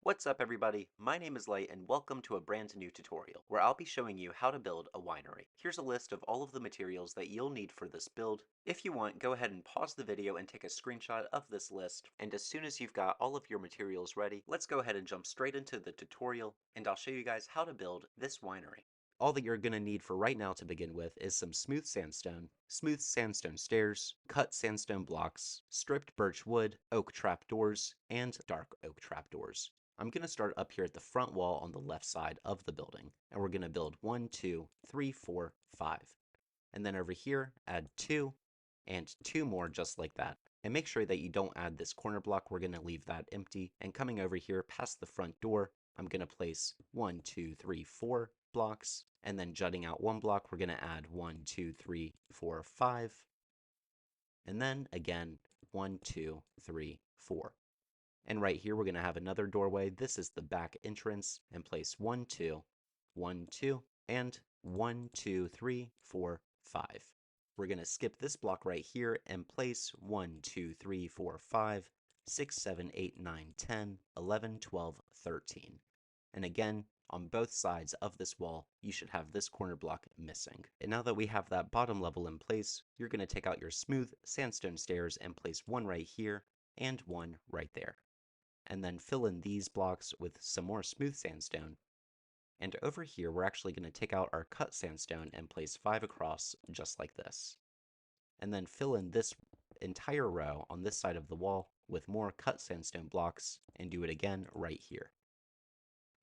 What's up everybody, my name is Light and welcome to a brand new tutorial where I'll be showing you how to build a winery. Here's a list of all of the materials that you'll need for this build. If you want, go ahead and pause the video and take a screenshot of this list, and as soon as you've got all of your materials ready, let's go ahead and jump straight into the tutorial and I'll show you guys how to build this winery. All that you're going to need for right now to begin with is some smooth sandstone stairs, cut sandstone blocks, stripped birch wood, oak trapdoors, and dark oak trapdoors. I'm going to start up here at the front wall on the left side of the building, and we're going to build 1, 2, 3, 4, 5. And then over here, add 2, and 2 more just like that. And make sure that you don't add this corner block, we're going to leave that empty. And coming over here past the front door, I'm going to place 1, 2, 3, 4 blocks, and then jutting out 1 block, we're going to add 1, 2, 3, 4, 5. And then again, 1, 2, 3, 4. And right here, we're going to have another doorway. This is the back entrance, and place 1, 2, 1, 2, and 1, 2, 3, 4, 5. We're going to skip this block right here and place 1, 2, 3, 4, 5, 6, 7, 8, 9, 10, 11, 12, 13. And again, on both sides of this wall, you should have this corner block missing. And now that we have that bottom level in place, you're going to take out your smooth sandstone stairs and place 1 right here and 1 right there. And then fill in these blocks with some more smooth sandstone. And over here, we're actually going to take out our cut sandstone and place 5 across, just like this. And then fill in this entire row on this side of the wall with more cut sandstone blocks, and do it again right here.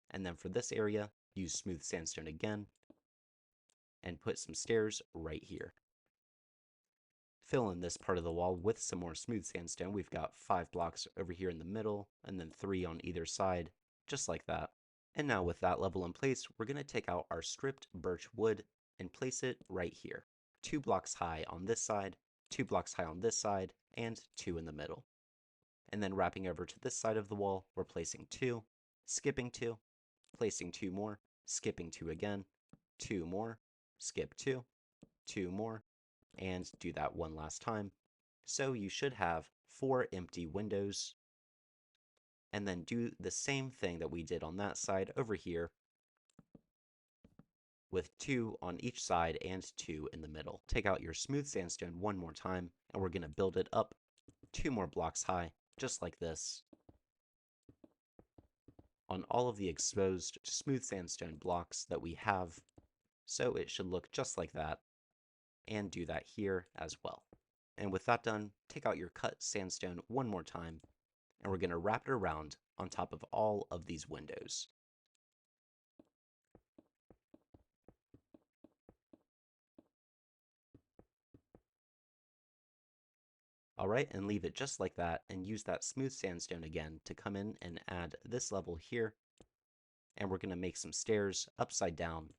And then for this area, use smooth sandstone again, and put some stairs right here. Fill in this part of the wall with some more smooth sandstone. We've got 5 blocks over here in the middle, and then 3 on either side, just like that. And now with that level in place, we're going to take out our stripped birch wood and place it right here. 2 blocks high on this side, 2 blocks high on this side, and 2 in the middle. And then wrapping over to this side of the wall, we're placing 2, skipping 2, placing 2 more, skipping 2 again, 2 more, skip 2, 2 more, and do that one last time. So you should have 4 empty windows. And then do the same thing that we did on that side over here with 2 on each side and 2 in the middle. Take out your smooth sandstone one more time, and we're going to build it up 2 more blocks high, just like this, on all of the exposed smooth sandstone blocks that we have. So it should look just like that, and do that here as well. And with that done, take out your cut sandstone one more time, and we're going to wrap it around on top of all of these windows. Alright, and leave it just like that, and use that smooth sandstone again to come in and add this level here, and we're going to make some stairs upside down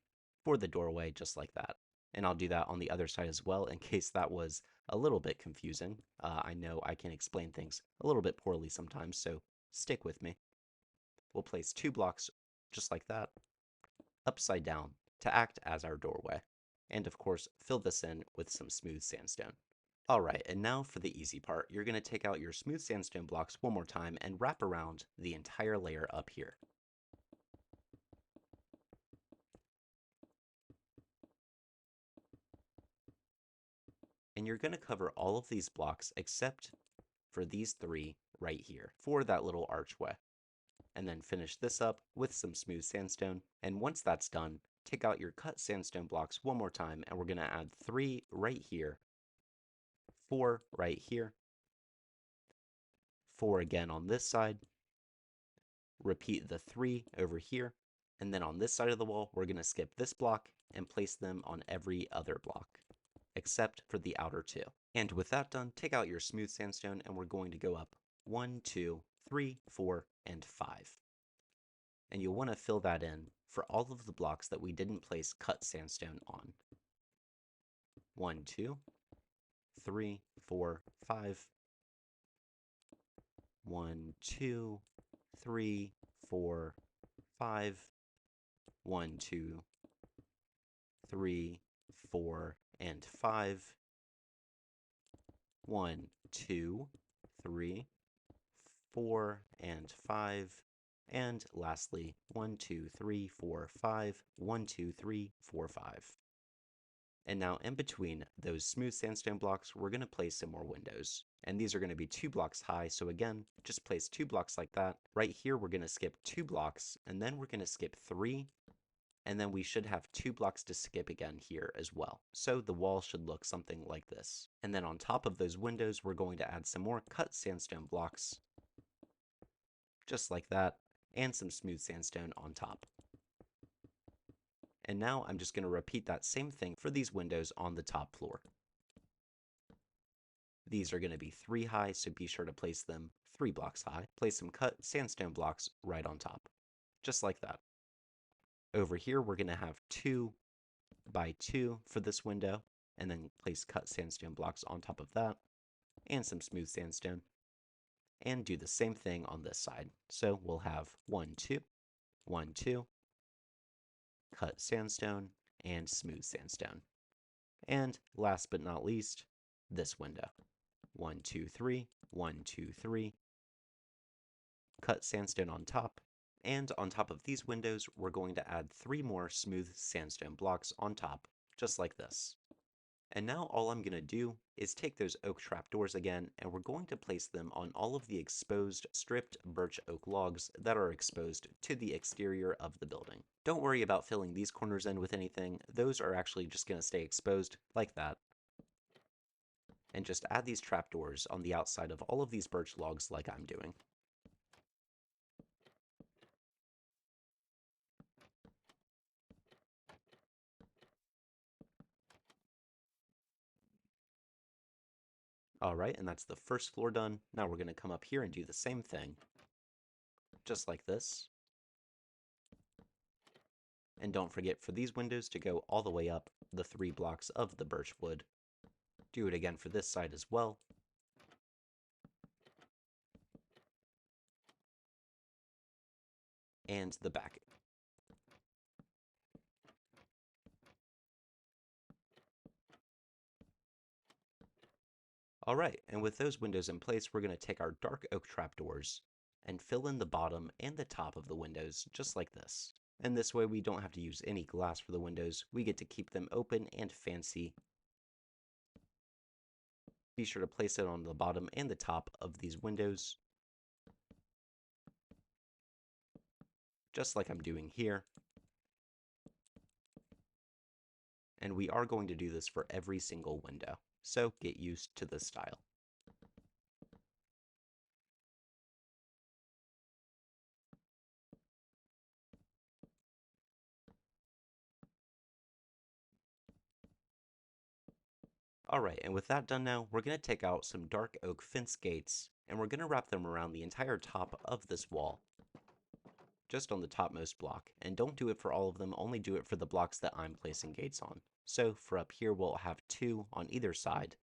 for the doorway just like that. And I'll do that on the other side as well in case that was a little bit confusing. I know I can explain things a little bit poorly sometimes, so stick with me. We'll place 2 blocks just like that, upside down, to act as our doorway. And of course, fill this in with some smooth sandstone. Alright, and now for the easy part. You're going to take out your smooth sandstone blocks one more time and wrap around the entire layer up here. And you're going to cover all of these blocks except for these 3 right here for that little archway. And then finish this up with some smooth sandstone. And once that's done, take out your cut sandstone blocks one more time, and we're going to add 3 right here, 4 right here, 4 again on this side, repeat the 3 over here, and then on this side of the wall, we're going to skip this block and place them on every other block, except for the outer 2. And with that done, take out your smooth sandstone, and we're going to go up 1, 2, 3, 4, and 5. And you'll want to fill that in for all of the blocks that we didn't place cut sandstone on. 1, 2, 3, 4, 5. 1, 2, 3, 4, 5. 1, 2, 3, 4, and 5. 1, 2, 3, 4, and 5. And lastly, 1, 2, 3, 4, 5, 1, 2, 3, 4, 5. And now in between those smooth sandstone blocks, we're going to place some more windows. And these are going to be 2 blocks high, so again, just place 2 blocks like that. Right here, we're going to skip 2 blocks, and then we're going to skip 3, and then we should have 2 blocks to skip again here as well. So the wall should look something like this. And then on top of those windows, we're going to add some more cut sandstone blocks, just like that, and some smooth sandstone on top. And now I'm just going to repeat that same thing for these windows on the top floor. These are going to be 3 high, so be sure to place them 3 blocks high. Place some cut sandstone blocks right on top, just like that. Over here, we're going to have 2 by 2 for this window, and then place cut sandstone blocks on top of that, and some smooth sandstone. And do the same thing on this side. So we'll have 1, 2, 1, 2, cut sandstone, and smooth sandstone. And last but not least, this window. 1, 2, 3, 1, 2, 3, cut sandstone on top. And on top of these windows, we're going to add 3 more smooth sandstone blocks on top, just like this. And now all I'm going to do is take those oak trapdoors again, and we're going to place them on all of the exposed stripped birch oak logs that are exposed to the exterior of the building. Don't worry about filling these corners in with anything, those are actually just going to stay exposed like that. And just add these trapdoors on the outside of all of these birch logs like I'm doing. Alright, and that's the first floor done. Now we're going to come up here and do the same thing, just like this. And don't forget for these windows to go all the way up the 3 blocks of the birch wood. Do it again for this side as well. And the back. Alright, and with those windows in place, we're going to take our dark oak trapdoors and fill in the bottom and the top of the windows just like this. And this way we don't have to use any glass for the windows, we get to keep them open and fancy. Be sure to place it on the bottom and the top of these windows, just like I'm doing here. And we are going to do this for every single window, so get used to this style. Alright, and with that done now, we're going to take out some dark oak fence gates, and we're going to wrap them around the entire top of this wall, just on the topmost block. And don't do it for all of them, only do it for the blocks that I'm placing gates on. So for up here, we'll have 2 on either side,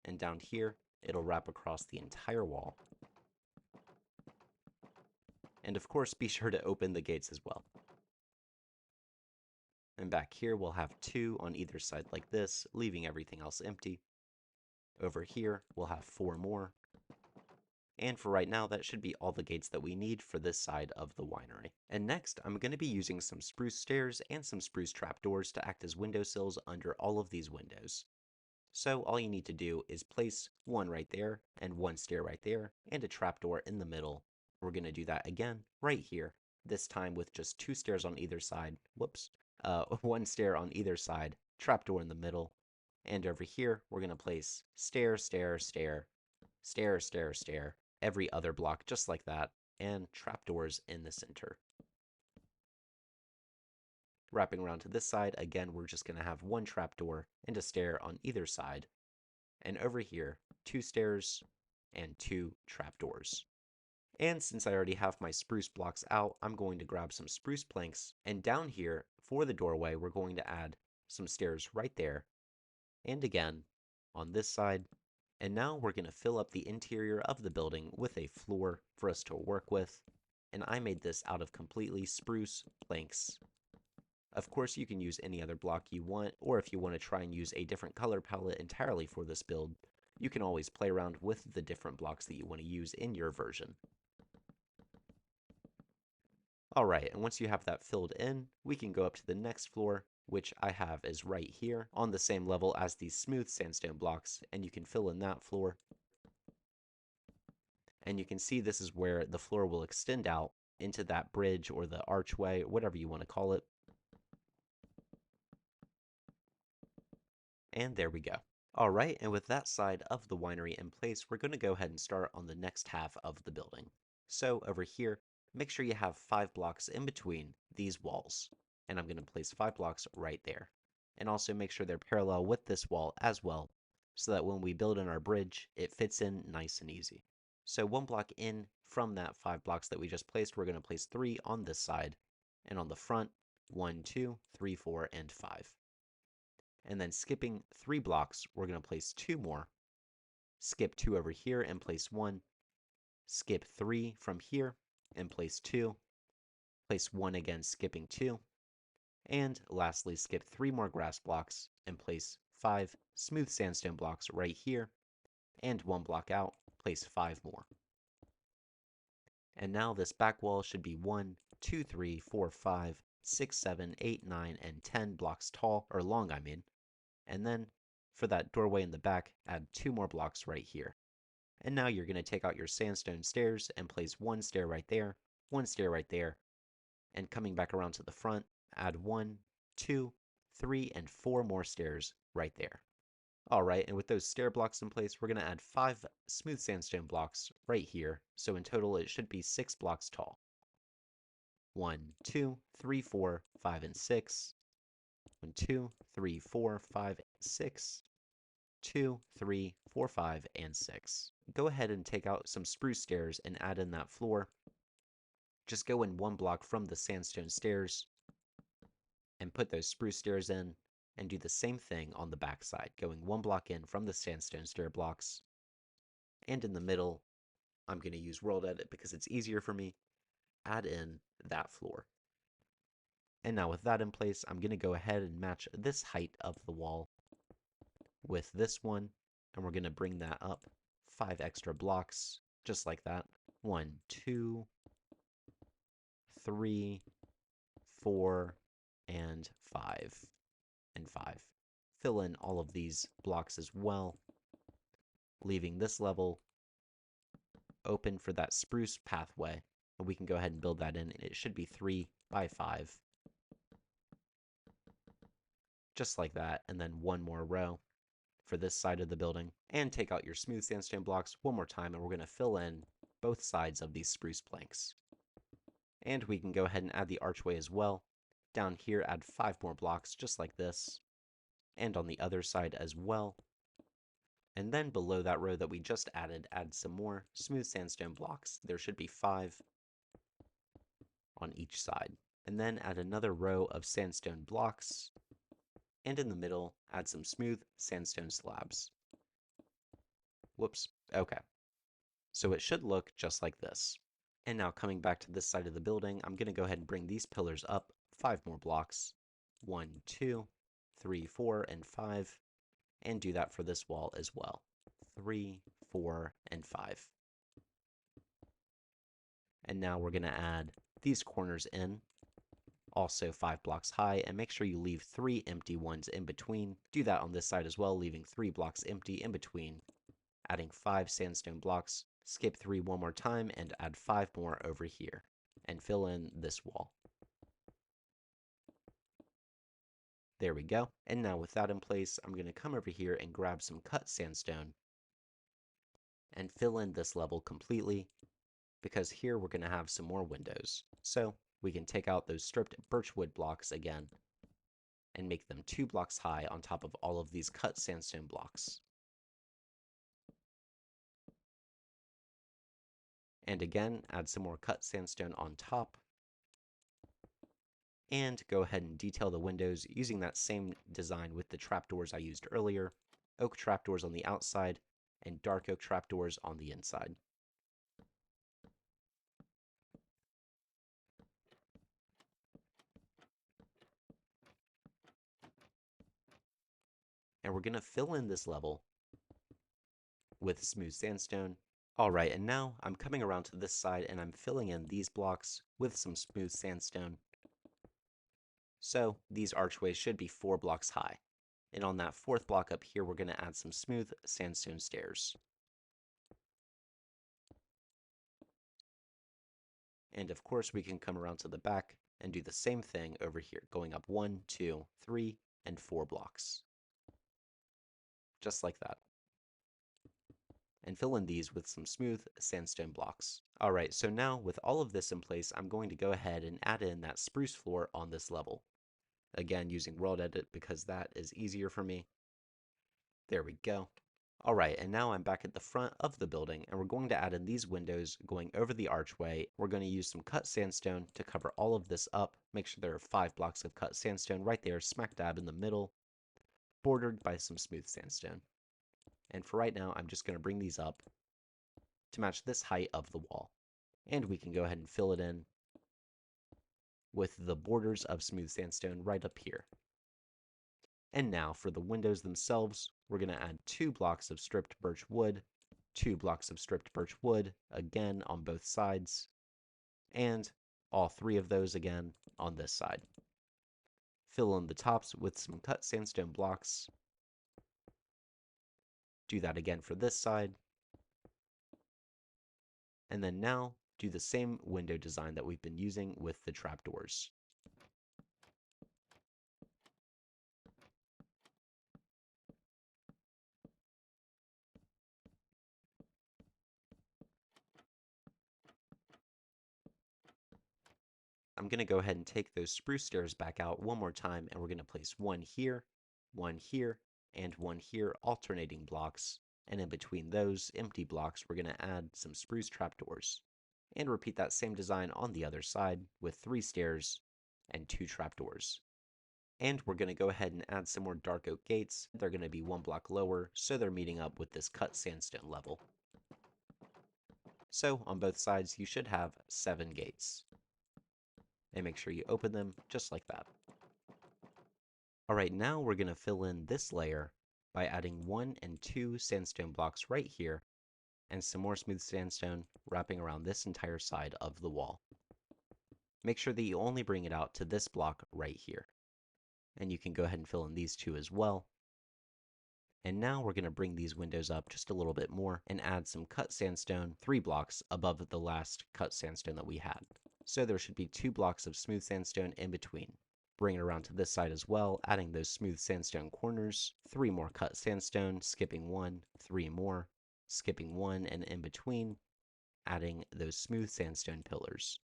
and down here, it'll wrap across the entire wall. And of course, be sure to open the gates as well. And back here, we'll have 2 on either side like this, leaving everything else empty. Over here, we'll have 4 more. And for right now, that should be all the gates that we need for this side of the winery. And next, I'm going to be using some spruce stairs and some spruce trapdoors to act as windowsills under all of these windows. So all you need to do is place 1 right there, and 1 stair right there, and a trapdoor in the middle. We're going to do that again right here, this time with just 2 stairs on either side. Whoops. 1 stair on either side, trapdoor in the middle, and over here we're going to place stair, stair, stair, stair, stair, stair, every other block just like that, and trapdoors in the center. Wrapping around to this side, again we're just going to have 1 trapdoor and a stair on either side, and over here 2 stairs and 2 trapdoors. And since I already have my spruce blocks out, I'm going to grab some spruce planks, and down here, for the doorway, we're going to add some stairs right there, and again, on this side. And now we're going to fill up the interior of the building with a floor for us to work with, and I made this out of completely spruce planks. Of course, you can use any other block you want, or if you want to try and use a different color palette entirely for this build, you can always play around with the different blocks that you want to use in your version. Alright, and once you have that filled in, we can go up to the next floor, which I have is right here, on the same level as these smooth sandstone blocks, and you can fill in that floor. And you can see this is where the floor will extend out into that bridge or the archway, whatever you want to call it. And there we go. Alright, and with that side of the winery in place, we're going to go ahead and start on the next half of the building. So over here, make sure you have 5 blocks in between these walls. And I'm going to place 5 blocks right there. And also make sure they're parallel with this wall as well, so that when we build in our bridge, it fits in nice and easy. So 1 block in from that 5 blocks that we just placed, we're going to place 3 on this side. And on the front, 1, 2, 3, 4, and 5. And then skipping 3 blocks, we're going to place 2 more. Skip 2 over here and place 1. Skip 3 from here and place 2. Place 1 again, skipping 2. And lastly, skip 3 more grass blocks and place 5 smooth sandstone blocks right here. And 1 block out, place 5 more. And now this back wall should be 1, 2, 3, 4, 5, 6, 7, 8, 9, and 10 blocks tall, or long, I mean. And then, for that doorway in the back, add 2 more blocks right here. And now you're going to take out your sandstone stairs and place 1 stair right there, 1 stair right there, and coming back around to the front, add 1, 2, 3, and 4 more stairs right there. Alright, and with those stair blocks in place, we're going to add 5 smooth sandstone blocks right here, so in total it should be 6 blocks tall. 1, 2, 3, 4, 5, and 6. 1, 2, 3, 4, 5, 6. 2, 3, 4, 5, and 6. Go ahead and take out some spruce stairs and add in that floor. Just go in 1 block from the sandstone stairs and put those spruce stairs in, and do the same thing on the back side, going 1 block in from the sandstone stair blocks. And in the middle, I'm going to use World Edit because it's easier for me. Add in that floor. And now with that in place, I'm going to go ahead and match this height of the wall with this one, and we're going to bring that up 5 extra blocks, just like that. 1, 2, 3, 4, and 5, and 5. Fill in all of these blocks as well, leaving this level open for that spruce pathway. And we can go ahead and build that in. It should be 3 by 5. Just like that, and then 1 more row for this side of the building. And take out your smooth sandstone blocks 1 more time, and we're going to fill in both sides of these spruce planks. And we can go ahead and add the archway as well. Down here, add 5 more blocks, just like this. And on the other side as well. And then below that row that we just added, add some more smooth sandstone blocks. There should be 5 on each side. And then add another row of sandstone blocks. And in the middle, add some smooth sandstone slabs. Whoops, okay. So it should look just like this. And now coming back to this side of the building, I'm going to go ahead and bring these pillars up 5 more blocks. 1, 2, 3, 4, and 5. And do that for this wall as well. 3, 4, and 5. And now we're going to add these corners in, also 5 blocks high, and make sure you leave 3 empty ones in between. Do that on this side as well, leaving 3 blocks empty in between. Adding 5 sandstone blocks, skip 3 one more time, and add 5 more over here, and fill in this wall. There we go. And now with that in place, I'm going to come over here and grab some cut sandstone and fill in this level completely, because here we're going to have some more windows. So we can take out those stripped birchwood blocks again and make them 2 blocks high on top of all of these cut sandstone blocks. And again, add some more cut sandstone on top. And go ahead and detail the windows using that same design with the trapdoors I used earlier. Oak trapdoors on the outside and dark oak trapdoors on the inside. And we're going to fill in this level with smooth sandstone Alright, and now I'm coming around to this side and I'm filling in these blocks with some smooth sandstone. So these archways should be 4 blocks high. And on that 4th block up here, we're going to add some smooth sandstone stairs. And of course, we can come around to the back and do the same thing over here, going up 1, 2, 3, and 4 blocks. Just like that. And fill in these with some smooth sandstone blocks. Alright, so now with all of this in place, I'm going to go ahead and add in that spruce floor on this level. Again, using World Edit because that is easier for me. There we go. Alright, and now I'm back at the front of the building, and we're going to add in these windows going over the archway. We're going to use some cut sandstone to cover all of this up. Make sure there are 5 blocks of cut sandstone right there, smack dab in the middle, bordered by some smooth sandstone. And for right now, I'm just going to bring these up to match this height of the wall. And we can go ahead and fill it in with the borders of smooth sandstone right up here. And now for the windows themselves, we're going to add 2 blocks of stripped birch wood, 2 blocks of stripped birch wood, again on both sides, and all 3 of those again on this side. Fill in the tops with some cut sandstone blocks. Do that again for this side. And then now do the same window design that we've been using with the trapdoors. I'm going to go ahead and take those spruce stairs back out one more time, and we're going to place one here, and one here, alternating blocks. And in between those empty blocks, we're going to add some spruce trapdoors. And repeat that same design on the other side with 3 stairs and 2 trapdoors. And we're going to go ahead and add some more dark oak gates. They're going to be 1 block lower, so they're meeting up with this cut sandstone level. So on both sides, you should have 7 gates. And make sure you open them just like that. Alright, now we're going to fill in this layer by adding 1 and 2 sandstone blocks right here, and some more smooth sandstone wrapping around this entire side of the wall. Make sure that you only bring it out to this block right here. And you can go ahead and fill in these 2 as well. And now we're going to bring these windows up just a little bit more and add some cut sandstone 3 blocks above the last cut sandstone that we had. So there should be 2 blocks of smooth sandstone in between. Bring it around to this side as well, adding those smooth sandstone corners, 3 more cut sandstone, skipping 1, 3 more, skipping 1, and in between, adding those smooth sandstone pillars.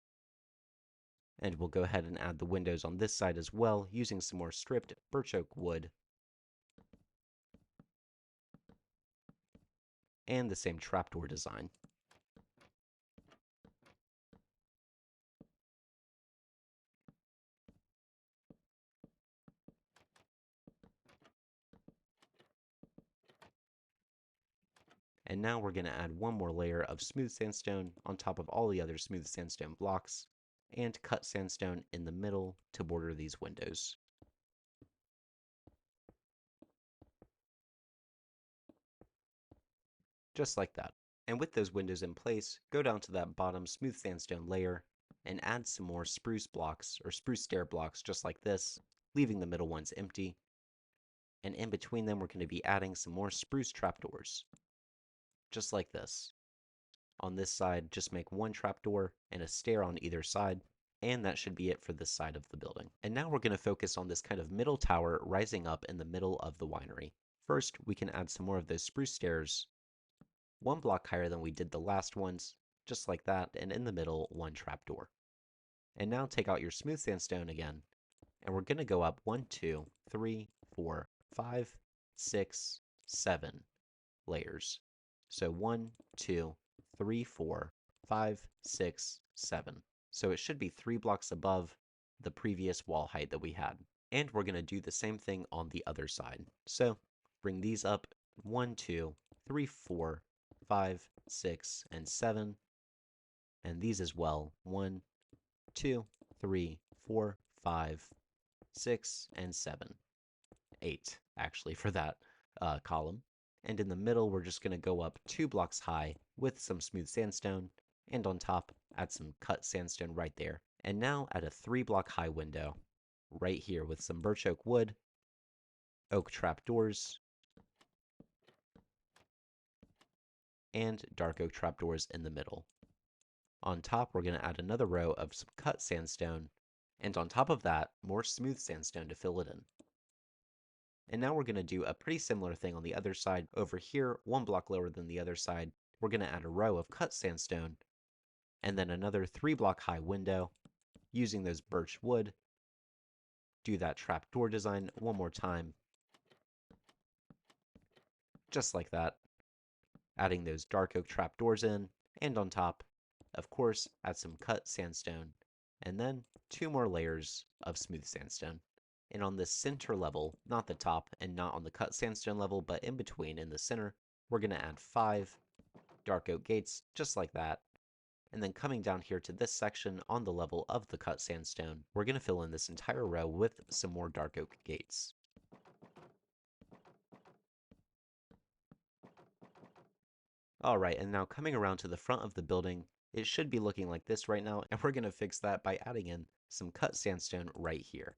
And we'll go ahead and add the windows on this side as well, using some more stripped birch oak wood, and the same trapdoor design. And now we're going to add 1 more layer of smooth sandstone on top of all the other smooth sandstone blocks, and cut sandstone in the middle to border these windows. Just like that. And with those windows in place, go down to that bottom smooth sandstone layer and add some more spruce blocks or spruce stair blocks just like this, leaving the middle ones empty. And in between them, we're going to be adding some more spruce trapdoors. Just like this. On this side, just make 1 trapdoor and a stair on either side, and that should be it for this side of the building. And now we're going to focus on this kind of middle tower rising up in the middle of the winery. First, we can add some more of those spruce stairs, 1 block higher than we did the last ones, just like that, and in the middle, 1 trapdoor. And now take out your smooth sandstone again, and we're going to go up 1, 2, 3, 4, 5, 6, 7 layers. So 1, 2, 3, 4, 5, 6, 7. So it should be 3 blocks above the previous wall height that we had. And we're going to do the same thing on the other side. So bring these up 1, 2, 3, 4, 5, 6, and 7. And these as well 1, 2, 3, 4, 5, 6, and 7. 8, actually, for that column. And in the middle, we're just going to go up 2 blocks high with some smooth sandstone, and on top, add some cut sandstone right there. And now add a 3-block high window right here with some birch oak wood, oak trapdoors, and dark oak trapdoors in the middle. On top, we're going to add another row of some cut sandstone, and on top of that, more smooth sandstone to fill it in. And now we're going to do a pretty similar thing on the other side. Over here, 1 block lower than the other side, we're going to add a row of cut sandstone, and then another 3-block high window using those birch wood. Do that trapdoor design one more time, just like that. Adding those dark oak trapdoors in, and on top, of course, add some cut sandstone, and then 2 more layers of smooth sandstone. And on the center level, not the top and not on the cut sandstone level, but in between in the center, we're going to add 5 dark oak gates, just like that. And then coming down here to this section on the level of the cut sandstone, we're going to fill in this entire row with some more dark oak gates. Alright, and now coming around to the front of the building, it should be looking like this right now, and we're going to fix that by adding in some cut sandstone right here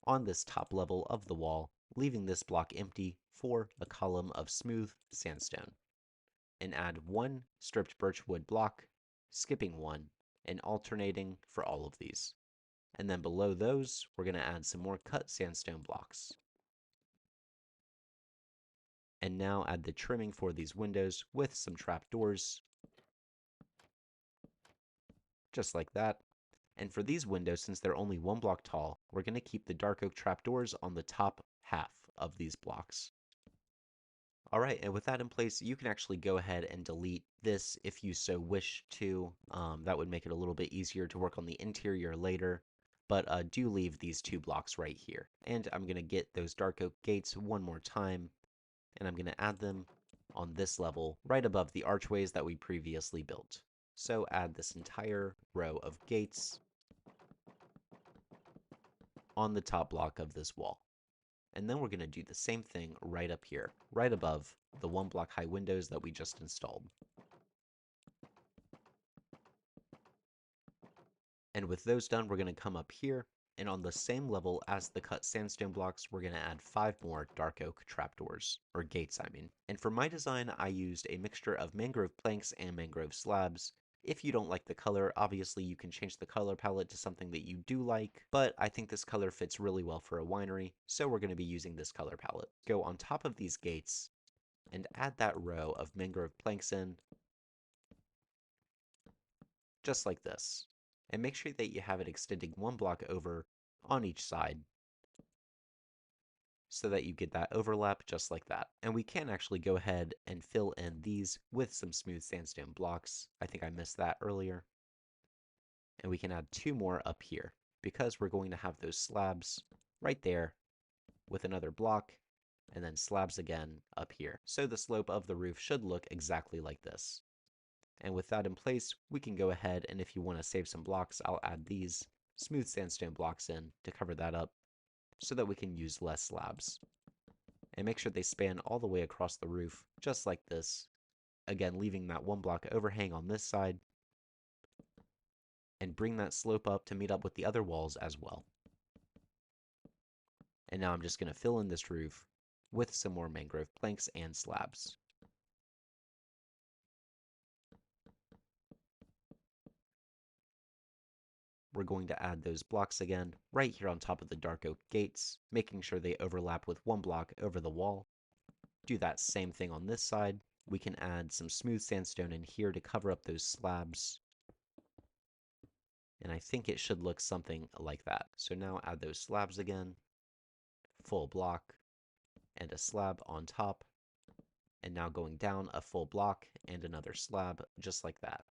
on this top level of the wall, leaving this block empty for a column of smooth sandstone. And add 1 stripped birch wood block, skipping 1, and alternating for all of these. And then below those, we're going to add some more cut sandstone blocks. And now add the trimming for these windows with some trapdoors, just like that. And for these windows, since they're only 1 block tall, we're going to keep the dark oak trapdoors on the top half of these blocks. Alright, and with that in place, you can actually go ahead and delete this if you so wish to. That would make it a little bit easier to work on the interior later. But do leave these 2 blocks right here. And I'm going to get those dark oak gates one more time, and I'm going to add them on this level, right above the archways that we previously built. So add this entire row of gates on the top block of this wall. And then we're going to do the same thing right up here, right above the 1 block high windows that we just installed. And with those done, we're going to come up here, and on the same level as the cut sandstone blocks, we're going to add 5 more dark oak trapdoors, or gates I mean. And for my design, I used a mixture of mangrove planks and mangrove slabs. If you don't like the color, obviously you can change the color palette to something that you do like, but I think this color fits really well for a winery, so we're going to be using this color palette. Go on top of these gates, and add that row of mangrove planks in, just like this. And make sure that you have it extending 1 block over on each side, so that you get that overlap just like that. And we can actually go ahead and fill in these with some smooth sandstone blocks. I think I missed that earlier. And we can add 2 more up here, because we're going to have those slabs right there with another block, and then slabs again up here. So the slope of the roof should look exactly like this. And with that in place, we can go ahead, and if you want to save some blocks, I'll add these smooth sandstone blocks in to cover that up so that we can use less slabs. And make sure they span all the way across the roof, just like this. Again, leaving that 1 block overhang on this side, and bring that slope up to meet up with the other walls as well. And now I'm just going to fill in this roof with some more mangrove planks and slabs. We're going to add those blocks again right here on top of the dark oak gates, making sure they overlap with 1 block over the wall. Do that same thing on this side. We can add some smooth sandstone in here to cover up those slabs. And I think it should look something like that. So now add those slabs again, full block, and a slab on top. And now going down a full block and another slab, just like that.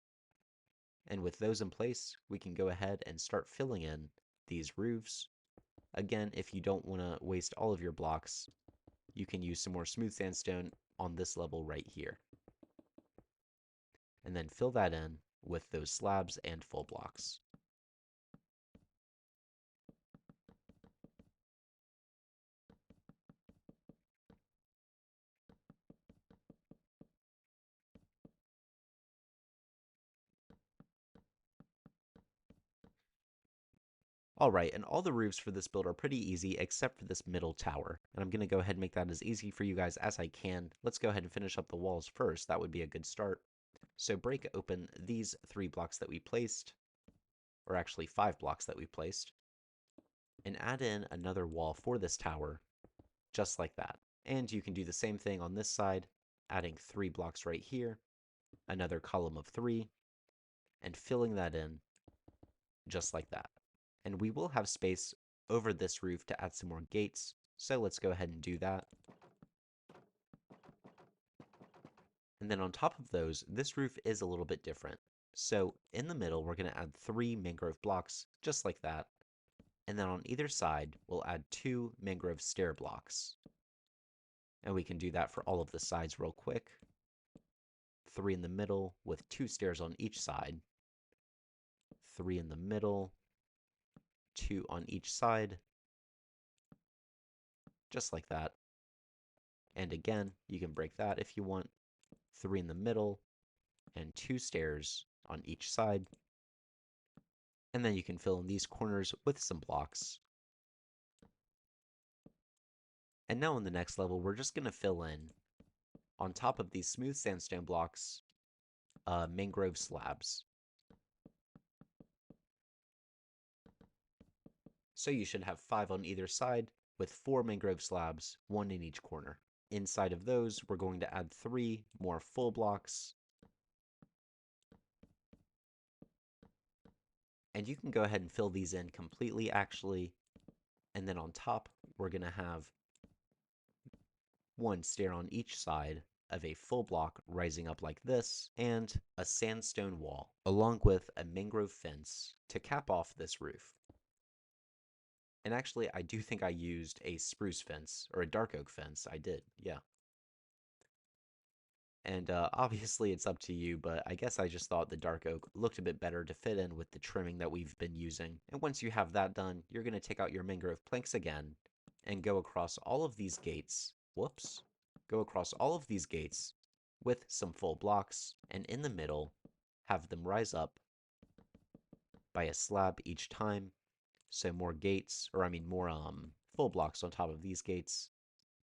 And with those in place, we can go ahead and start filling in these roofs. Again, if you don't want to waste all of your blocks, you can use some more smooth sandstone on this level right here. And then fill that in with those slabs and full blocks. Alright, and all the roofs for this build are pretty easy except for this middle tower. And I'm going to go ahead and make that as easy for you guys as I can. Let's go ahead and finish up the walls first. That would be a good start. So break open these 3 blocks that we placed, or actually 5 blocks that we placed, and add in another wall for this tower, just like that. And you can do the same thing on this side, adding 3 blocks right here, another column of 3, and filling that in just like that. And we will have space over this roof to add some more gates, so let's go ahead and do that. And then on top of those, this roof is a little bit different. So in the middle, we're going to add 3 mangrove blocks, just like that. And then on either side, we'll add 2 mangrove stair blocks. And we can do that for all of the sides real quick. 3 in the middle with 2 stairs on each side. 3 in the middle, 2 on each side, just like that. And again, you can break that if you want. 3 in the middle, and 2 stairs on each side. And then you can fill in these corners with some blocks. And now on the next level, we're just going to fill in, on top of these smooth sandstone blocks, mangrove slabs. So you should have 5 on either side, with 4 mangrove slabs, 1 in each corner. Inside of those, we're going to add 3 more full blocks. And you can go ahead and fill these in completely, actually. And then on top, we're going to have 1 stair on each side of a full block rising up like this, and a sandstone wall, along with a mangrove fence to cap off this roof. And actually, I do think I used a spruce fence, or a dark oak fence. I did, yeah. And obviously it's up to you, but I guess I just thought the dark oak looked a bit better to fit in with the trimming that we've been using. And once you have that done, you're going to take out your mangrove planks again, and go across all of these gates. Whoops. Go across all of these gates with some full blocks, and in the middle, have them rise up by a slab each time. So more gates, or I mean more full blocks on top of these gates.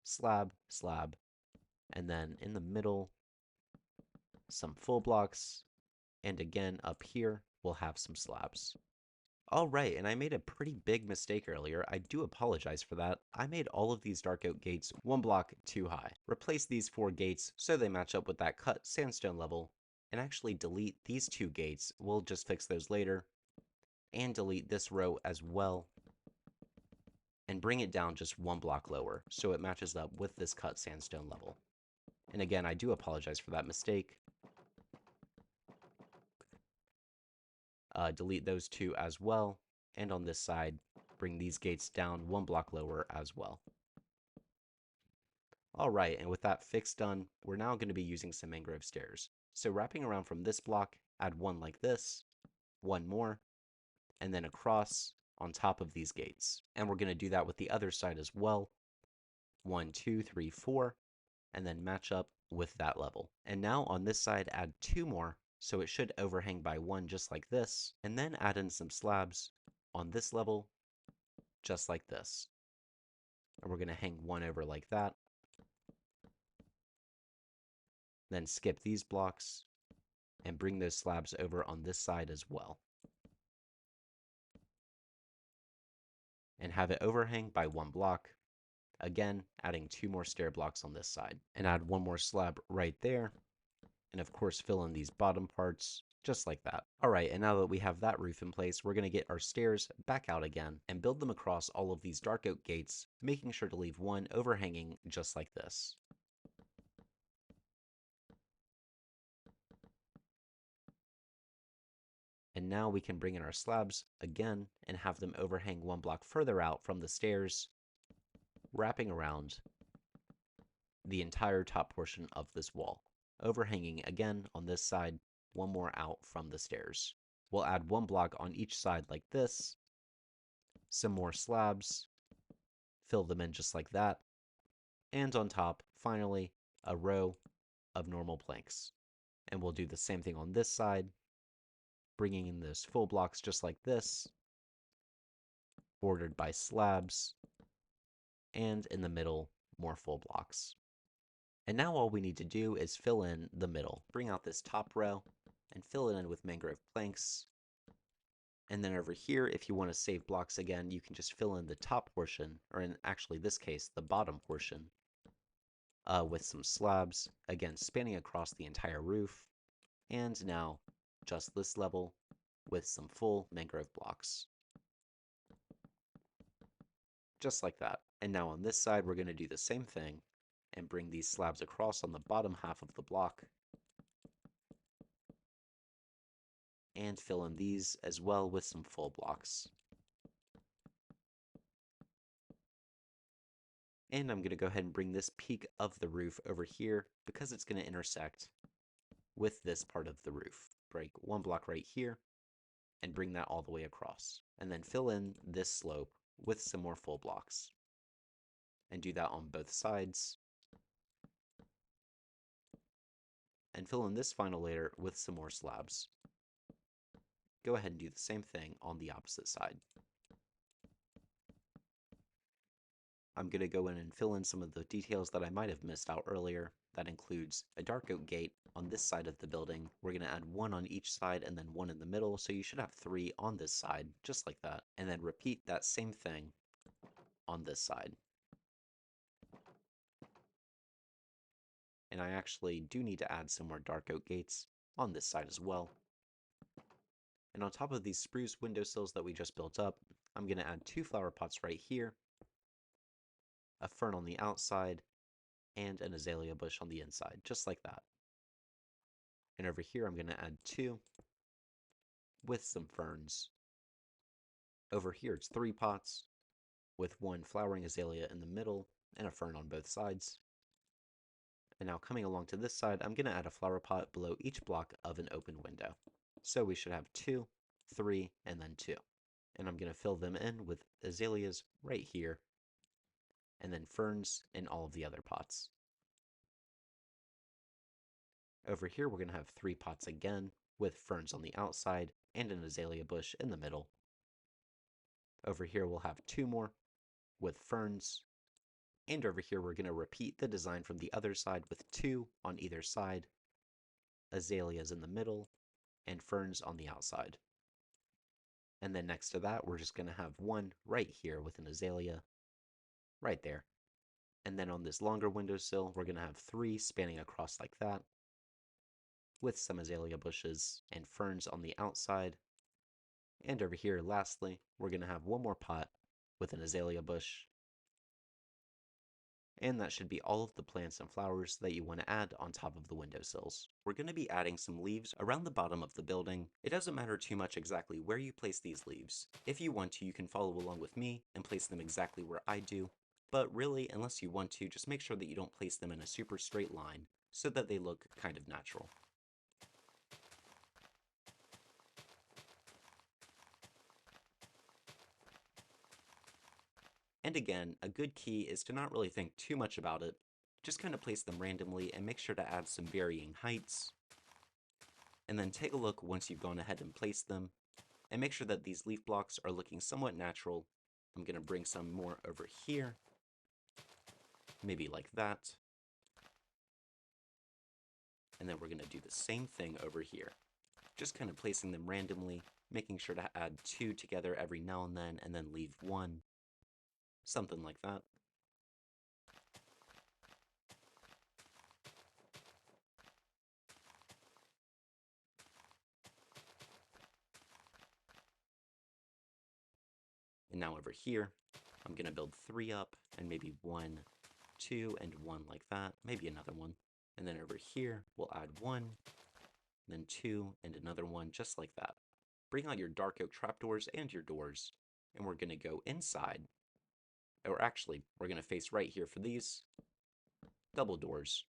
Slab, slab, and then in the middle, some full blocks, and again up here, we'll have some slabs. Alright, and I made a pretty big mistake earlier. I do apologize for that. I made all of these dark oak gates 1 block too high. Replace these 4 gates so they match up with that cut sandstone level, and actually delete these 2 gates. We'll just fix those later. And delete this row as well, and bring it down just 1 block lower so it matches up with this cut sandstone level. And again, I do apologize for that mistake. Delete those 2 as well, and on this side, bring these gates down 1 block lower as well. Alright, and with that fix done, we're now going to be using some mangrove stairs. So wrapping around from this block, add 1 like this, 1 more, and then across on top of these gates. And we're going to do that with the other side as well. 1, 2, 3, 4, and then match up with that level. And now on this side, add 2 more, so it should overhang by 1 just like this, and then add in some slabs on this level, just like this. And we're going to hang 1 over like that. Then skip these blocks, and bring those slabs over on this side as well. And have it overhang by 1 block. Again, adding 2 more stair blocks on this side. And add 1 more slab right there. And of course, fill in these bottom parts, just like that. Alright, and now that we have that roof in place, we're going to get our stairs back out again, and build them across all of these dark oak gates, making sure to leave 1 overhanging just like this. And now we can bring in our slabs again, and have them overhang 1 block further out from the stairs, wrapping around the entire top portion of this wall. Overhanging again on this side, 1 more out from the stairs. We'll add 1 block on each side like this, some more slabs, fill them in just like that, and on top, finally, a row of normal planks. And we'll do the same thing on this side, bringing in those full blocks just like this, bordered by slabs, and in the middle, more full blocks. And now all we need to do is fill in the middle. Bring out this top row and fill it in with mangrove planks. And then over here, if you want to save blocks again, you can just fill in the top portion, or in actually this case, the bottom portion, with some slabs, again spanning across the entire roof. And now just this level with some full mangrove blocks. Just like that. And now on this side, we're going to do the same thing and bring these slabs across on the bottom half of the block and fill in these as well with some full blocks. And I'm going to go ahead and bring this peak of the roof over here because it's going to intersect with this part of the roof. Break one block right here and bring that all the way across. And then fill in this slope with some more full blocks. And do that on both sides. And fill in this final layer with some more slabs. Go ahead and do the same thing on the opposite side. I'm going to go in and fill in some of the details that I might have missed out earlier. That includes a dark oak gate on this side of the building. We're going to add one on each side and then one in the middle, so you should have 3 on this side, just like that. And then repeat that same thing on this side. And I actually do need to add some more dark oak gates on this side as well. And on top of these spruce windowsills that we just built up, I'm going to add 2 flower pots right here, a fern on the outside, and an azalea bush on the inside, just like that. And over here I'm going to add 2 with some ferns. Over here it's 3 pots with 1 flowering azalea in the middle and a fern on both sides. And now coming along to this side, I'm going to add a flower pot below each block of an open window. So we should have 2, 3, and then 2. And I'm going to fill them in with azaleas right here, and then ferns in all of the other pots. Over here we're going to have 3 pots again, with ferns on the outside and an azalea bush in the middle. Over here we'll have 2 more, with ferns. And over here we're going to repeat the design from the other side with 2 on either side, azaleas in the middle, and ferns on the outside. And then next to that, we're just going to have 1 right here with an azalea right there. And then on this longer windowsill, we're going to have 3 spanning across like that, with some azalea bushes and ferns on the outside. And over here, lastly, we're going to have 1 more pot with an azalea bush. And that should be all of the plants and flowers that you want to add on top of the windowsills. We're going to be adding some leaves around the bottom of the building. It doesn't matter too much exactly where you place these leaves. If you want to, you can follow along with me and place them exactly where I do. But really, unless you want to, just make sure that you don't place them in a super straight line so that they look kind of natural. And again, a good key is to not really think too much about it. Just kind of place them randomly and make sure to add some varying heights. And then take a look once you've gone ahead and placed them. And make sure that these leaf blocks are looking somewhat natural. I'm going to bring some more over here. Maybe like that. And then we're going to do the same thing over here. Just kind of placing them randomly, making sure to add 2 together every now and then leave 1. Something like that. And now over here, I'm going to build 3 up, and maybe 1, 2, and 1 like that. Maybe another one. And then over here, we'll add 1, then 2, and another 1 just like that. Bring out your dark oak trapdoors and your doors, and we're going to go inside. Or actually, we're going to face right here for these double doors.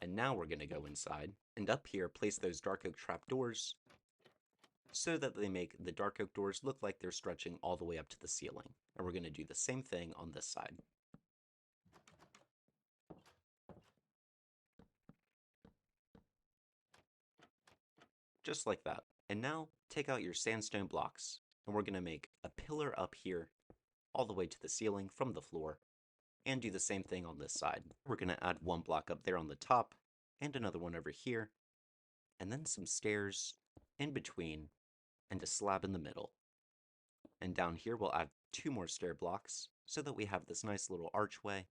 And now we're going to go inside, and up here, place those dark oak trapdoors so that they make the dark oak doors look like they're stretching all the way up to the ceiling. And we're going to do the same thing on this side. Just like that. And now, take out your sandstone blocks. And we're going to make a pillar up here all the way to the ceiling from the floor, and do the same thing on this side. We're going to add one block up there on the top, and another one over here, and then some stairs in between, and a slab in the middle. And down here we'll add 2 more stair blocks, so that we have this nice little archway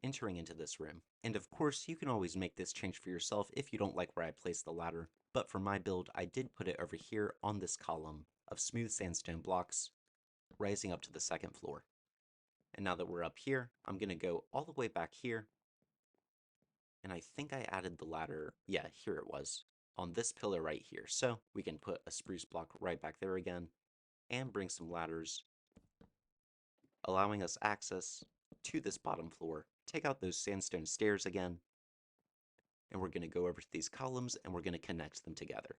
entering into this room. And of course, you can always make this change for yourself if you don't like where I placed the ladder, but for my build, I did put it over here on this column of smooth sandstone blocks, rising up to the 2nd floor. And now that we're up here, I'm going to go all the way back here, and I think I added the ladder, yeah, here it was, on this pillar right here. So we can put a spruce block right back there again, and bring some ladders, allowing us access to this bottom floor. Take out those sandstone stairs again, and we're going to go over to these columns and we're going to connect them together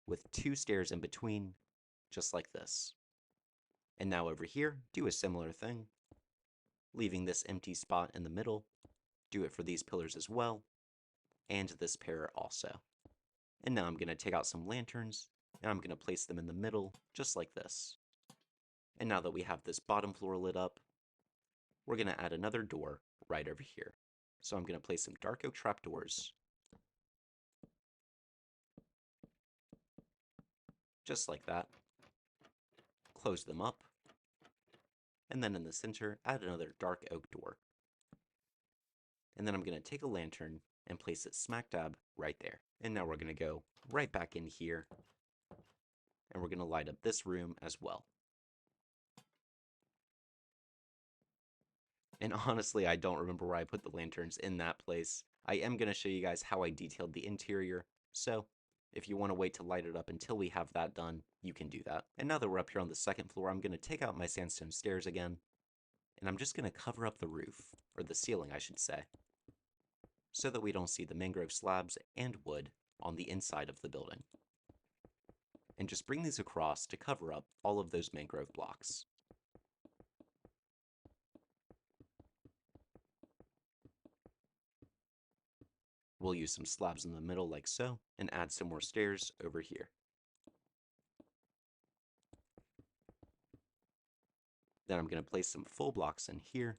with 2 stairs in between, just like this. And now over here, do a similar thing, leaving this empty spot in the middle. Do it for these pillars as well, and this pair also. And now I'm going to take out some lanterns, and I'm going to place them in the middle, just like this. And now that we have this bottom floor lit up, we're going to add another door right over here. So I'm going to place some dark oak trapdoors, just like that. Close them up, and then in the center, add another dark oak door. And then I'm going to take a lantern and place it smack dab right there. And now we're going to go right back in here, and we're going to light up this room as well. And honestly, I don't remember where I put the lanterns in that place. I am going to show you guys how I detailed the interior, so if you want to wait to light it up until we have that done, you can do that. And now that we're up here on the 2nd floor, I'm going to take out my sandstone stairs again, and I'm just going to cover up the roof, or the ceiling I should say, so that we don't see the mangrove slabs and wood on the inside of the building. And just bring these across to cover up all of those mangrove blocks. We'll use some slabs in the middle like so, and add some more stairs over here. Then I'm going to place some full blocks in here.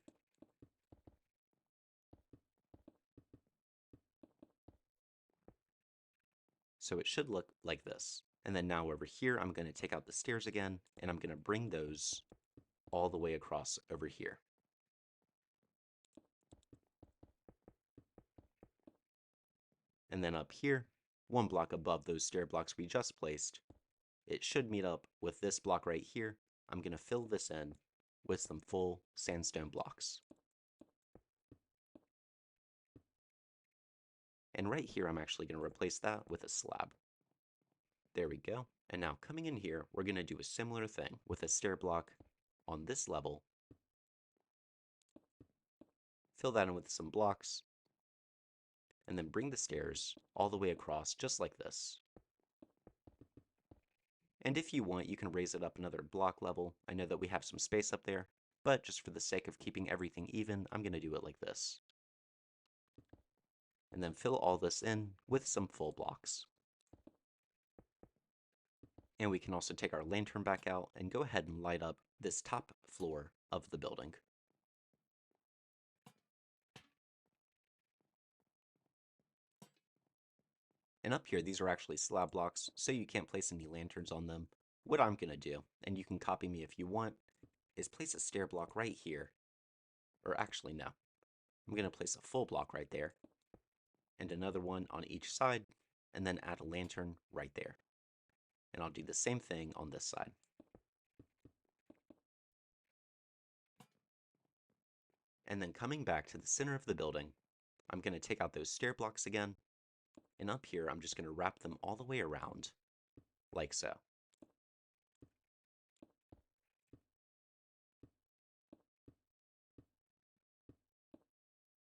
So it should look like this. And then now over here, I'm going to take out the stairs again, and I'm going to bring those all the way across over here. And then up here, 1 block above those stair blocks we just placed, it should meet up with this block right here. I'm going to fill this in with some full sandstone blocks. And right here, I'm actually going to replace that with a slab. There we go. And now coming in here, we're going to do a similar thing with a stair block on this level. Fill that in with some blocks, and then bring the stairs all the way across just like this. And if you want, you can raise it up another block level. I know that we have some space up there, but just for the sake of keeping everything even, I'm going to do it like this. And then fill all this in with some full blocks. And we can also take our lantern back out and go ahead and light up this top floor of the building. And up here, these are actually slab blocks, so you can't place any lanterns on them. What I'm going to do, and you can copy me if you want, is place a stair block right here. Or actually, no. I'm going to place a full block right there, and another one on each side, and then add a lantern right there. And I'll do the same thing on this side. And then coming back to the center of the building, I'm going to take out those stair blocks again, and up here I'm just going to wrap them all the way around, like so.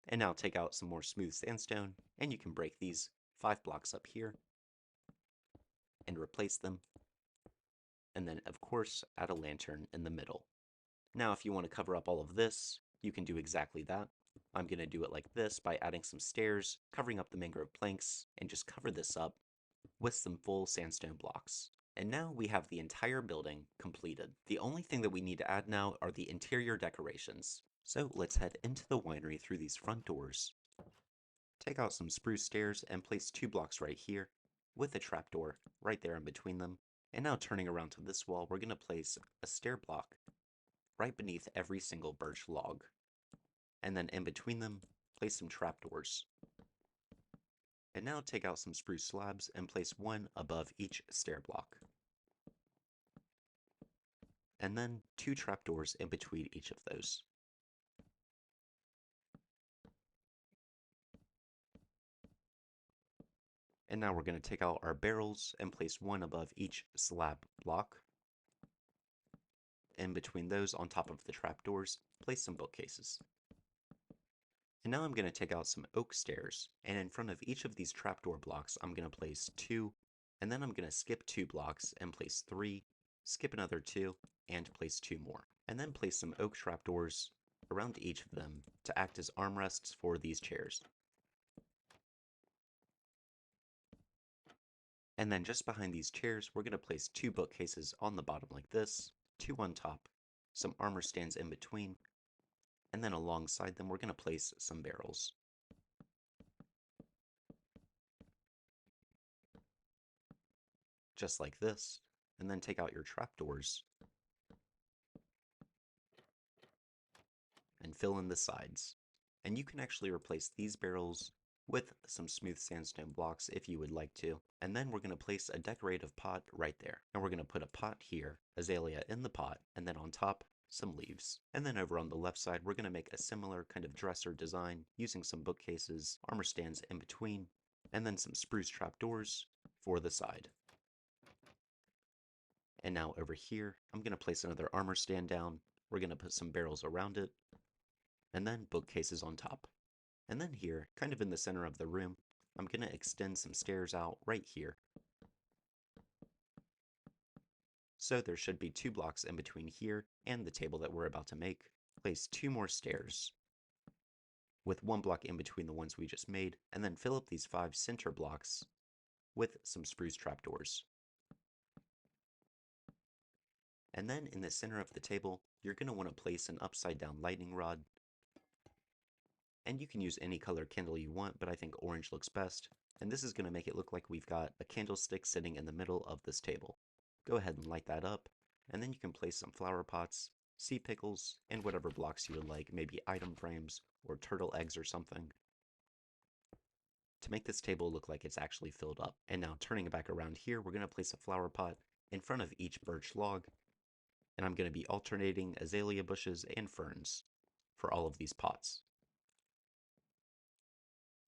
And now take out some more smooth sandstone, and you can break these 5 blocks up here, and replace them. And then, of course, add a lantern in the middle. Now, if you want to cover up all of this, you can do exactly that. I'm going to do it like this by adding some stairs, covering up the mangrove planks, and just cover this up with some full sandstone blocks. And now we have the entire building completed. The only thing that we need to add now are the interior decorations. So let's head into the winery through these front doors. Take out some spruce stairs and place 2 blocks right here, with a trapdoor right there in between them. And now turning around to this wall, we're going to place a stair block right beneath every single birch log. And then in between them, place some trapdoors. And now take out some spruce slabs and place one above each stair block. And then 2 trapdoors in between each of those. And now we're going to take out our barrels and place one above each slab block. In between those, on top of the trapdoors, place some bookcases. And now I'm going to take out some oak stairs, and in front of each of these trapdoor blocks, I'm going to place 2, and then I'm going to skip 2 blocks and place 3, skip another 2, and place 2 more. And then place some oak trapdoors around each of them to act as armrests for these chairs. And then just behind these chairs, we're going to place 2 bookcases on the bottom like this, 2 on top, some armor stands in between, and then alongside them we're going to place some barrels. Just like this, and then take out your trapdoors and fill in the sides. And you can actually replace these barrels with some smooth sandstone blocks if you would like to. And then we're going to place a decorative pot right there. And we're going to put a pot here, azalea in the pot, and then on top, some leaves. And then over on the left side, we're going to make a similar kind of dresser design using some bookcases, armor stands in between, and then some spruce trapdoors for the side. And now over here, I'm going to place another armor stand down. We're going to put some barrels around it, and then bookcases on top. And then here, kind of in the center of the room, I'm going to extend some stairs out right here. So there should be 2 blocks in between here and the table that we're about to make. Place 2 more stairs with 1 block in between the ones we just made, and then fill up these 5 center blocks with some spruce trapdoors. And then in the center of the table, you're going to want to place an upside down lightning rod. And you can use any color candle you want, but I think orange looks best. And this is going to make it look like we've got a candlestick sitting in the middle of this table. Go ahead and light that up, and then you can place some flower pots, sea pickles, and whatever blocks you would like, maybe item frames or turtle eggs or something, to make this table look like it's actually filled up. And now turning it back around here, we're going to place a flower pot in front of each birch log, and I'm going to be alternating azalea bushes and ferns for all of these pots.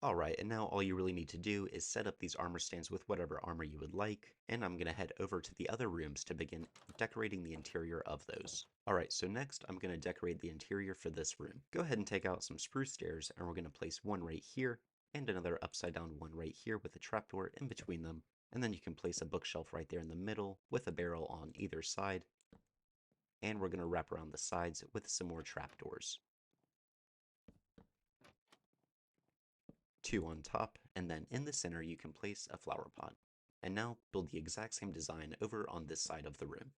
Alright, and now all you really need to do is set up these armor stands with whatever armor you would like, and I'm going to head over to the other rooms to begin decorating the interior of those. Alright, so next I'm going to decorate the interior for this room. Go ahead and take out some spruce stairs, and we're going to place one right here, and another upside down one right here with a trapdoor in between them, and then you can place a bookshelf right there in the middle with a barrel on either side, and we're going to wrap around the sides with some more trapdoors. 2 on top, and then in the center you can place a flower pot. And now build the exact same design over on this side of the room.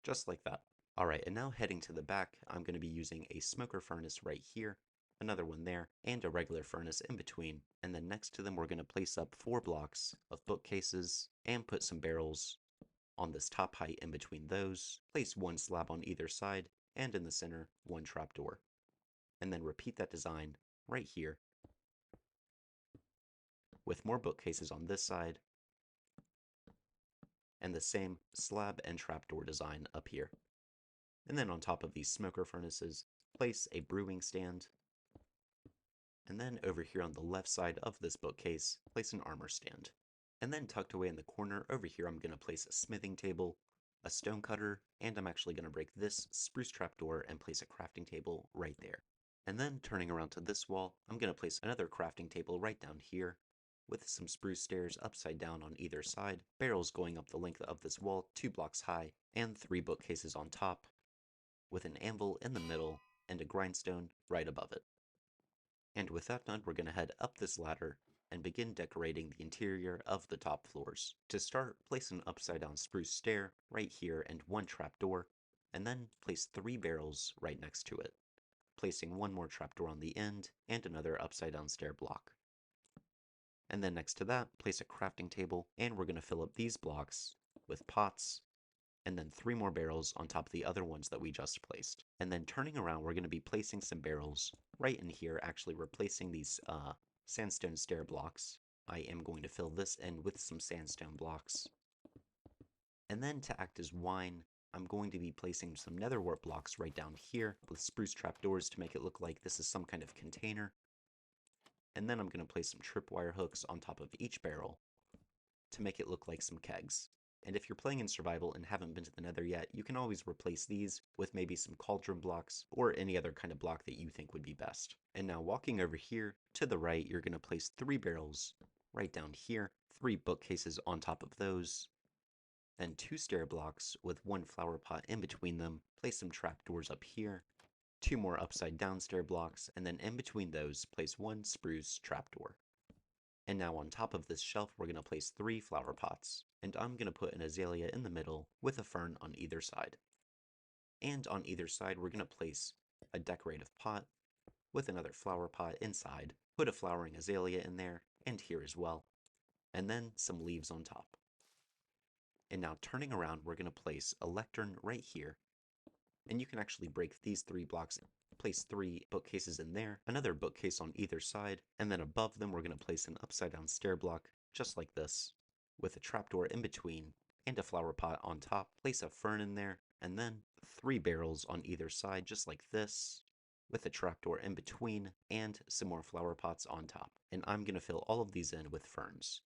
Just like that. Alright, and now heading to the back, I'm going to be using a smoker furnace right here, another one there, and a regular furnace in between. And then next to them we're going to place up 4 blocks of bookcases and put some barrels on this top height in between those. Place 1 slab on either side, and in the center, 1 trapdoor. And then repeat that design right here, with more bookcases on this side, and the same slab and trapdoor design up here. And then on top of these smoker furnaces, place a brewing stand. And then over here on the left side of this bookcase, place an armor stand. And then tucked away in the corner over here, I'm going to place a smithing table, a stone cutter, and I'm actually going to break this spruce trapdoor and place a crafting table right there. And then turning around to this wall, I'm going to place another crafting table right down here, with some spruce stairs upside down on either side, barrels going up the length of this wall 2 blocks high, and 3 bookcases on top, with an anvil in the middle and a grindstone right above it. And with that done, we're going to head up this ladder and begin decorating the interior of the top floors. To start, place an upside down spruce stair right here and 1 trapdoor, and then place 3 barrels right next to it, placing 1 more trapdoor on the end and another upside down stair block. And then next to that, place a crafting table, and we're going to fill up these blocks with pots, and then 3 more barrels on top of the other ones that we just placed. And then turning around, we're going to be placing some barrels right in here, actually replacing these sandstone stair blocks. I am going to fill this in with some sandstone blocks. And then to act as wine, I'm going to be placing some netherwort blocks right down here with spruce trapdoors to make it look like this is some kind of container. And then I'm going to place some tripwire hooks on top of each barrel to make it look like some kegs. And if you're playing in survival and haven't been to the nether yet, you can always replace these with maybe some cauldron blocks or any other kind of block that you think would be best. And now walking over here to the right, you're going to place 3 barrels right down here, 3 bookcases on top of those, then 2 stair blocks with 1 flower pot in between them, place some trapdoors up here, 2 more upside down stair blocks, and then in between those, place 1 spruce trapdoor. And now on top of this shelf, we're going to place 3 flower pots, and I'm going to put an azalea in the middle with a fern on either side. And on either side, we're going to place a decorative pot with another flower pot inside, put a flowering azalea in there, and here as well, and then some leaves on top. And now turning around, we're going to place a lectern right here, and you can actually break these 3 blocks, place 3 bookcases in there, another bookcase on either side, and then above them we're going to place an upside down stair block, just like this, with a trapdoor in between, and a flower pot on top, place a fern in there, and then 3 barrels on either side, just like this, with a trapdoor in between, and some more flower pots on top. And I'm going to fill all of these in with ferns.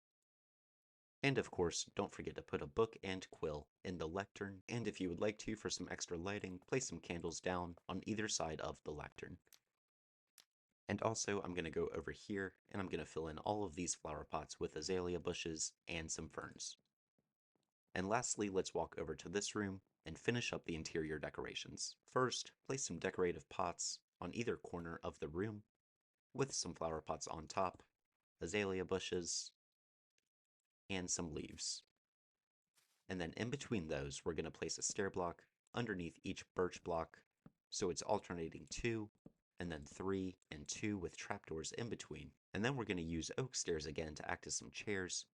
And of course, don't forget to put a book and quill in the lectern, and if you would like to, for some extra lighting, place some candles down on either side of the lectern. And also, I'm going to go over here, and I'm going to fill in all of these flower pots with azalea bushes and some ferns. And lastly, let's walk over to this room and finish up the interior decorations. First, place some decorative pots on either corner of the room, with some flower pots on top, azalea bushes, and some leaves. And then in between those, we're going to place a stair block underneath each birch block, so it's alternating 2, and then 3, and 2 with trapdoors in between. And then we're going to use oak stairs again to act as some chairs.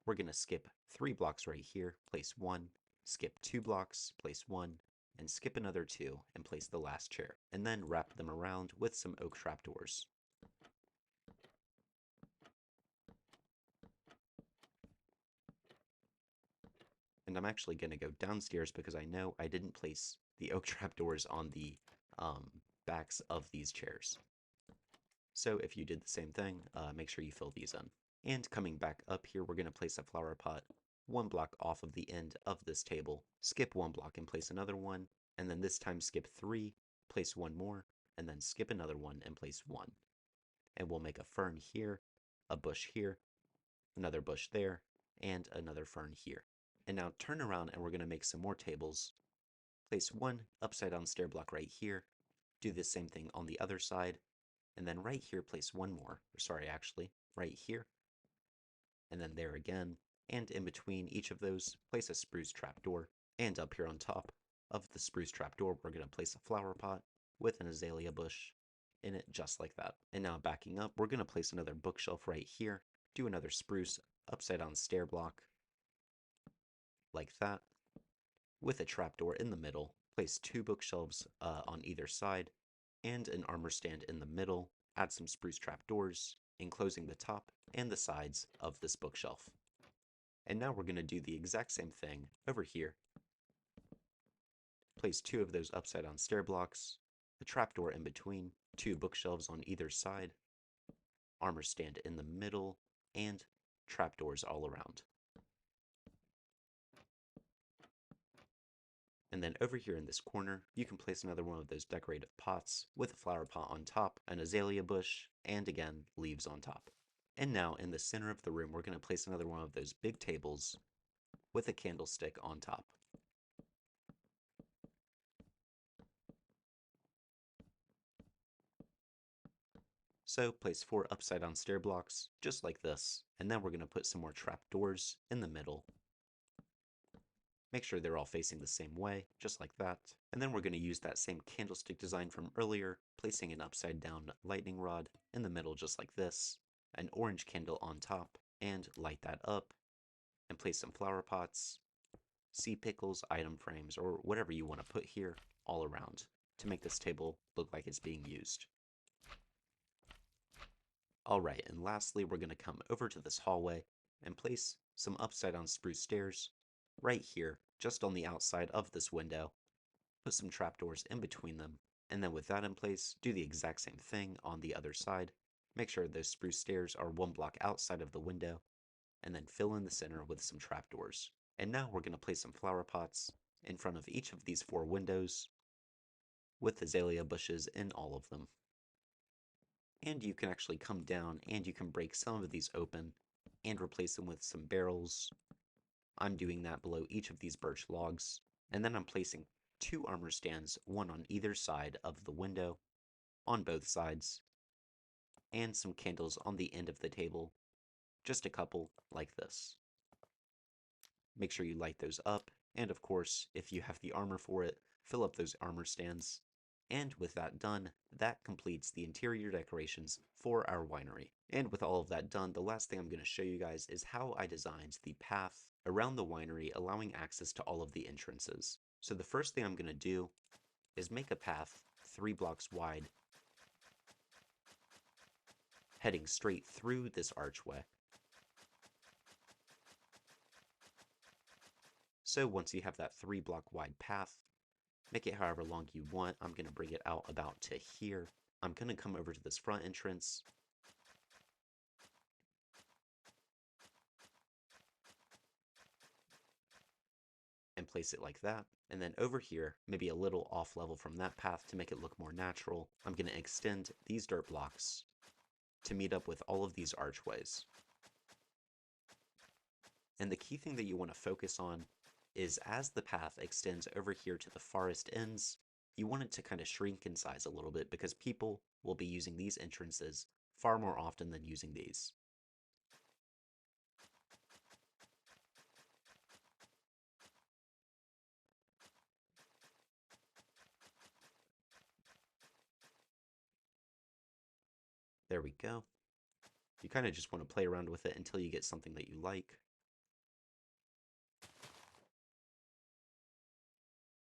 We're going to skip 3 blocks right here, place 1, skip 2 blocks, place 1, and skip another 2, and place the last chair. And then wrap them around with some oak trapdoors. And I'm actually going to go downstairs because I know I didn't place the oak trapdoors on the backs of these chairs. So if you did the same thing, make sure you fill these in. And coming back up here, we're going to place a flower pot 1 block off of the end of this table, skip 1 block and place another one, and then this time skip 3, place 1 more, and then skip another one and place 1. And we'll make a fern here, a bush here, another bush there, and another fern here. And now turn around and we're going to make some more tables. Place 1 upside down stair block right here, do the same thing on the other side, and then right here place 1 more, or sorry actually, right here, and then there again, and in between each of those, place a spruce trapdoor, and up here on top of the spruce trapdoor, we're going to place a flower pot with an azalea bush in it just like that. And now backing up, we're going to place another bookshelf right here, do another spruce upside down stair block, like that, with a trapdoor in the middle, place 2 bookshelves on either side, and an armor stand in the middle, add some spruce trapdoors, enclosing the top and the sides of this bookshelf. And now we're going to do the exact same thing over here. Place 2 of those upside down stair blocks, a trapdoor in between, 2 bookshelves on either side, armor stand in the middle, and trapdoors all around. And then over here in this corner, you can place another one of those decorative pots with a flower pot on top, an azalea bush, and again, leaves on top. And now in the center of the room, we're going to place another one of those big tables with a candlestick on top. So place 4 upside down stair blocks, just like this, and then we're going to put some more trap doors in the middle. Make sure they're all facing the same way, just like that. And then we're going to use that same candlestick design from earlier, placing an upside down lightning rod in the middle just like this, an orange candle on top, and light that up, and place some flower pots, sea pickles, item frames, or whatever you want to put here all around to make this table look like it's being used. Alright, and lastly we're going to come over to this hallway and place some upside down spruce stairs right here, just on the outside of this window. Put some trapdoors in between them, and then with that in place, do the exact same thing on the other side. Make sure those spruce stairs are 1 block outside of the window, and then fill in the center with some trapdoors. And now we're going to place some flower pots in front of each of these 4 windows, with azalea bushes in all of them. And you can actually come down and you can break some of these open and replace them with some barrels. I'm doing that below each of these birch logs, and then I'm placing 2 armor stands, one on either side of the window, on both sides, and some candles on the end of the table, just a couple like this. Make sure you light those up, and of course, if you have the armor for it, fill up those armor stands. And with that done, that completes the interior decorations for our winery. And with all of that done, the last thing I'm going to show you guys is how I designed the path around the winery, allowing access to all of the entrances. So the first thing I'm going to do is make a path 3 blocks wide, heading straight through this archway. So once you have that 3 block wide path, make it however long you want. I'm going to bring it out about to here. I'm going to come over to this front entrance. And place it like that. And then over here, maybe a little off level from that path to make it look more natural, I'm going to extend these dirt blocks to meet up with all of these archways. And the key thing that you want to focus on is as the path extends over here to the farthest ends, you want it to kind of shrink in size a little bit because people will be using these entrances far more often than using these. There we go. You kind of just want to play around with it until you get something that you like.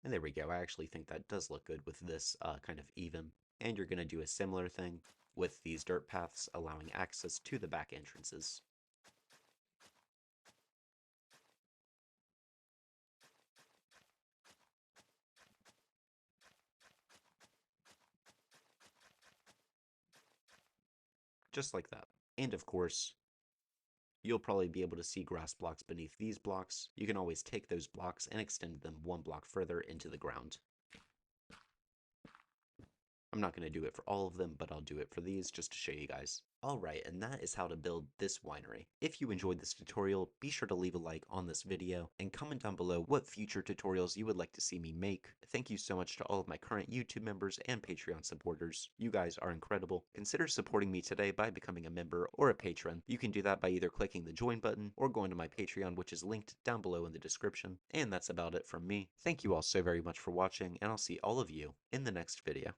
And there we go. I actually think that does look good with this kind of even. And you're going to do a similar thing with these dirt paths, allowing access to the back entrances. Just like that. And of course, you'll probably be able to see grass blocks beneath these blocks. You can always take those blocks and extend them 1 block further into the ground. I'm not going to do it for all of them, but I'll do it for these just to show you guys. Alright, and that is how to build this winery. If you enjoyed this tutorial, be sure to leave a like on this video, and comment down below what future tutorials you would like to see me make. Thank you so much to all of my current YouTube members and Patreon supporters. You guys are incredible. Consider supporting me today by becoming a member or a patron. You can do that by either clicking the join button or going to my Patreon, which is linked down below in the description. And that's about it from me. Thank you all so very much for watching, and I'll see all of you in the next video.